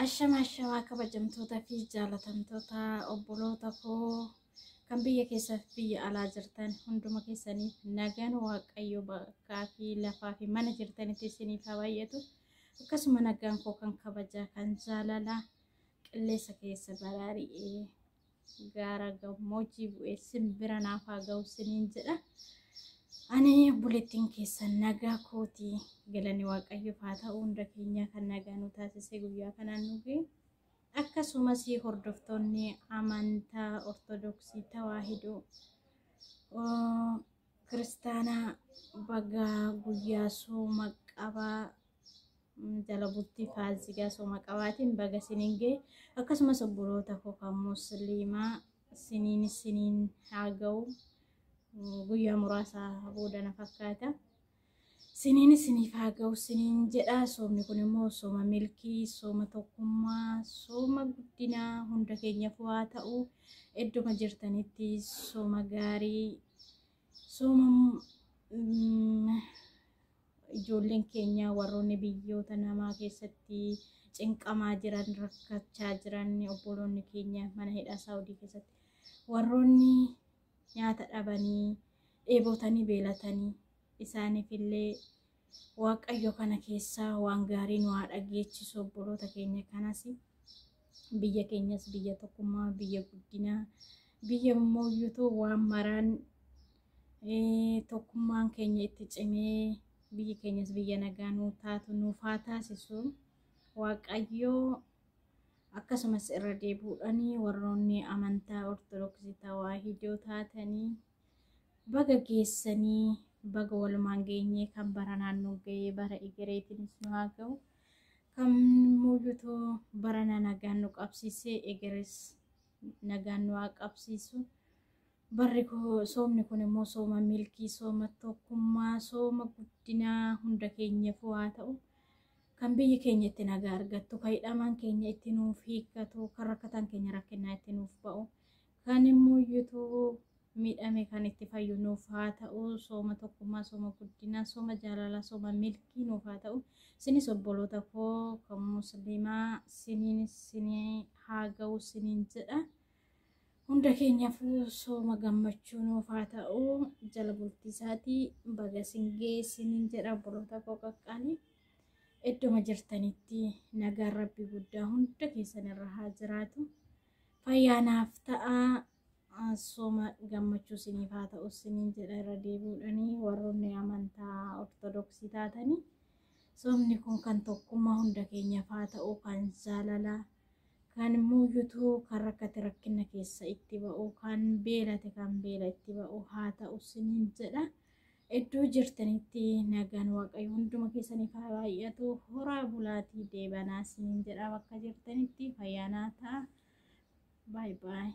Ashama kabajamtoota fi jaalatamtoota obboloota koo kan biyya keessaa fi biyya alaa jirtan hunduma keessaniif nagaan waaqayyo bakkaa fi lafaa fi mana jirtanitti isiniif haa baay'atu. Akkasuma nagaan koo kan kabajaa kan jaalala qilleensa keessa baraari'ee gaara gammoojjii bu'ee simbira naaf haa ga'u isiniin jedha. Ani buletin keessan nagaa kooti galanii waaqayyoof haa ta'u. Hunda keenya kan nagaa nu taasise guyyaa kanaan nu ga'e. Akkasumas hordoftoonni amantaa ortodoksii tawaahidoo kiristaanaa baga guyyaa sooma qabaa jala bultii faasigaa sooma qabaatiin baga isiniin ga'e. Akkasumas obboloota koo kan musliimaa isiniin haa ga'u. Guyyaa muraasa boodana fakkaata. Isiniif haa ga'u isiniin jedha. Soomni kun immoo sooma milkii, sooma tokkummaa, sooma guddinaa hunda keenyaaf haa ta'u. Idduma jirtanitti sooma gaarii, sooma ijoolleen keenya warroonni biyyoota namaa keessatti cinqamaa jiran, rakkachaa jiran, obboloonni keenya mana hidhaa Saawudii keessatti warroonni nyaata dhabanii dheebotanii beelatanii isaaniif illee waaqayyo kana keessaa waan gaarii nu haa dhageechisu. Obboloota keenya kanas biyya keenyas biyya tokkummaa, biyya guddinaa, biyya mooyyuutu waan maraan tokkummaan keenya itti cimee biyyi keenyas biyya nagaa nu taatu nuuf haa taasisu waaqayyo. Akkasumas irra deebuudhaanii warroonni amantaa ortodoksii tawaahidoo taatanii baga geessanii baga walumaan geenyee kan bara naannoo ga'ee bara egereetiinis nu haa ga'u. Kan mooyyutoo barana nagaan nu qabsiisee egeres nagaan nu haa qabsiisu. Barri soomni kun immoo sooma milkii, sooma tokkummaa, sooma guddinaa hunda keenyaaf haa ta'u. Kan biyyi keenya itti nagaa argattu, kan hidhamaan keenya itti nuuf hiikkatu, kan rakkatan keenya rakkinaa itti nuuf ba'u, kan mooyyuutuu miidhame kan itti fayyu nuuf haa ta'u. Sooma tokkummaa, sooma guddinaa, sooma jaalalaa, sooma milkii nuuf haa ta'u. Isinis obboloota koo kan musliimaa isinii haa ga'u isiniin jedha. Hunda keenyaaf sooma gammachuu nuuf haa ta'u. Jala bultii isaatii baga isin ga'e isiniin jedha obboloota koo qaqqaalii. Idduma jirtanitti nagaan Rabbi guddaa hunda keessan irra haa jiraatu. Fayyaanaaf ta'a. Sooma gammachuu isiniif haa ta'u isiniin jedha irra deebi'uudhaanii warroonni amantaa ortodoksii taatanii. Soomni kun kan tokkummaa hunda keenyaaf haa ta'u, kan jaalalaa, kan mooyyuutuu kan rakkate rakkina keessa itti ba'u, kan beelate kan beela itti ba'u haa ta'u isiniin jedha. Iddoo jirtanitti nagaan waaqayyo hunduma keessaniif haa baay'atu. Horaa bulaatii deebanaa isiniin jedha. Bakka jirtanitti fayyaanaa ta'a. Bye bye.